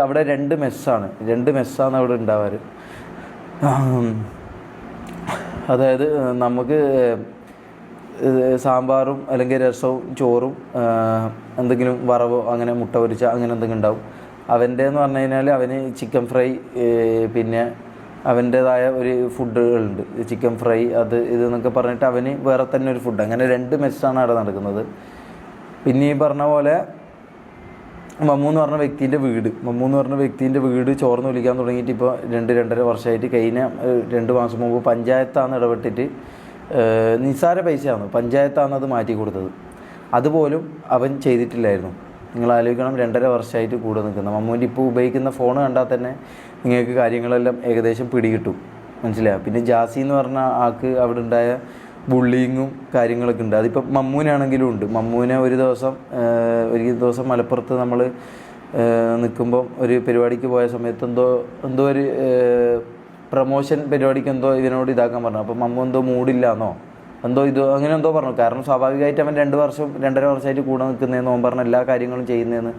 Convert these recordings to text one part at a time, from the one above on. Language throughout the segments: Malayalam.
അവിടെ രണ്ട് മെസ്സാണ് അവിടെ ഉണ്ടാവാറ്. അതായത് നമുക്ക് സാമ്പാറും അല്ലെങ്കിൽ രസവും ചോറും എന്തെങ്കിലും വറവോ അങ്ങനെ മുട്ട പൊരിച്ച അങ്ങനെ എന്തെങ്കിലും ഉണ്ടാവും. അവൻ്റെ എന്ന് പറഞ്ഞു കഴിഞ്ഞാൽ അവന് ചിക്കൻ ഫ്രൈ, പിന്നെ അവൻ്റേതായ ഒരു ഫുഡുകളുണ്ട്, ചിക്കൻ ഫ്രൈ അത് ഇതെന്നൊക്കെ പറഞ്ഞിട്ട് അവന് വേറെ തന്നെ ഒരു ഫുഡ്. അങ്ങനെ രണ്ട് മെസ്സാണ് അവിടെ നടക്കുന്നത്. പിന്നെ ഈ പറഞ്ഞ പോലെ മമ്മൂ എന്ന് പറഞ്ഞ വ്യക്തിൻ്റെ വീട് ചോർന്ന് വിളിക്കാൻ തുടങ്ങിയിട്ട് ഇപ്പോൾ 2-2.5 വർഷമായിട്ട്. കഴിഞ്ഞ 2 മാസം മുമ്പ് പഞ്ചായത്താണ് ഇടപെട്ടിട്ട്, നിസ്സാര പൈസയാണ്, പഞ്ചായത്താണ് അത് മാറ്റി കൊടുത്തത്. അതുപോലും അവൻ ചെയ്തിട്ടില്ലായിരുന്നു. നിങ്ങൾ ആലോചിക്കണം, 2.5 വർഷമായിട്ട് കൂടെ നിൽക്കുന്ന മമ്മൂൻ്റെ ഇപ്പോൾ ഉപയോഗിക്കുന്ന ഫോൺ കണ്ടാൽ തന്നെ നിങ്ങൾക്ക് കാര്യങ്ങളെല്ലാം ഏകദേശം പിടികിട്ടും, മനസ്സിലാവും. പിന്നെ ജാസി എന്ന് പറഞ്ഞ ആൾക്ക് അവിടെ ഉണ്ടായ ബുള്ളിങ്ങും കാര്യങ്ങളൊക്കെ ഉണ്ട്. അതിപ്പോൾ മമ്മൂനാണെങ്കിലും ഉണ്ട്. മമ്മൂനെ ഒരു ദിവസം മലപ്പുറത്ത് നമ്മൾ നിൽക്കുമ്പം ഒരു പരിപാടിക്ക് പോയ സമയത്ത് എന്തോ ഒരു പ്രമോഷൻ പരിപാടിക്ക് ഇതിനോട് ഇതാക്കാൻ പറഞ്ഞു. അപ്പം മമ്മൂ മൂടില്ലാന്നോ അങ്ങനെ പറഞ്ഞു. കാരണം സ്വാഭാവികമായിട്ട് അവൻ 2-2.5 വർഷമായിട്ട് കൂടെ നിൽക്കുന്നതെന്ന് ഓൻ പറഞ്ഞ എല്ലാ കാര്യങ്ങളും ചെയ്യുന്നതെന്ന്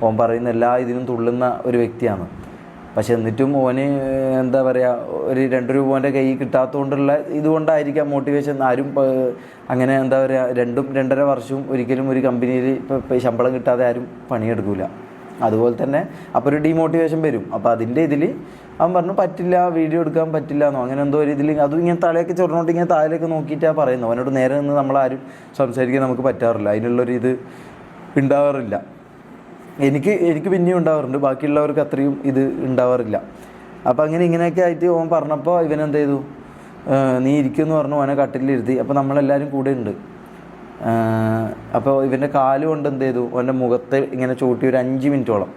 ഓൻ പറയുന്ന എല്ലാ ഇതിനും തുള്ളുന്ന ഒരു വ്യക്തിയാണ്. പക്ഷെ എന്നിട്ടും ഓന് എന്താ പറയുക, ഒരു 2 രൂപ ഓൻ്റെ കൈ കിട്ടാത്തതുകൊണ്ടുള്ള ഇതുകൊണ്ടായിരിക്കാം മോട്ടിവേഷൻ. ആരും അങ്ങനെ എന്താ പറയുക, 2-2.5 വർഷവും ഒരിക്കലും ഒരു കമ്പനിയിൽ ഇപ്പോൾ ശമ്പളം കിട്ടാതെ ആരും പണിയെടുക്കില്ല. അതുപോലെ തന്നെ അപ്പോൾ ഒരു ഡീമോട്ടിവേഷൻ വരും. അപ്പോൾ അതിൻ്റെ ഇതിൽ അവൻ പറഞ്ഞു പറ്റില്ല, വീഡിയോ എടുക്കാൻ പറ്റില്ല എന്നോ അങ്ങനെ എന്തോ ഒരു ഇതിൽ, അതും ഇങ്ങനെ തലയൊക്കെ ചൊറിഞ്ഞോട്ട് ഇങ്ങനെ താഴേക്ക് നോക്കിയിട്ടാണ് പറയുന്നത്. അവനോട് നേരെ നിന്ന് നമ്മളാരും സംസാരിക്കാൻ നമുക്ക് പറ്റാറില്ല, അതിനുള്ളൊരു ഇത് ഉണ്ടാവാറില്ല. എനിക്ക് പിന്നെയും ഉണ്ടാവാറുണ്ട്, ബാക്കിയുള്ളവർക്ക് അത്രയും ഇത് ഉണ്ടാവാറില്ല. അപ്പോൾ ഇങ്ങനെയൊക്കെ ആയിട്ട് ഓൻ പറഞ്ഞപ്പോൾ ഇവനെന്ത് ചെയ്തു, നീ ഇരിക്കുമെന്ന് പറഞ്ഞു, ഓനെ കട്ടിലിരുത്തി. അപ്പോൾ നമ്മളെല്ലാവരും കൂടെ ഉണ്ട്. അപ്പോൾ ഇവൻ്റെ കാല് കൊണ്ട് എന്ത് ചെയ്തു, ഓൻ്റെ മുഖത്ത് ഇങ്ങനെ ചൂട്ടി ഒരു 5 മിനിറ്റോളം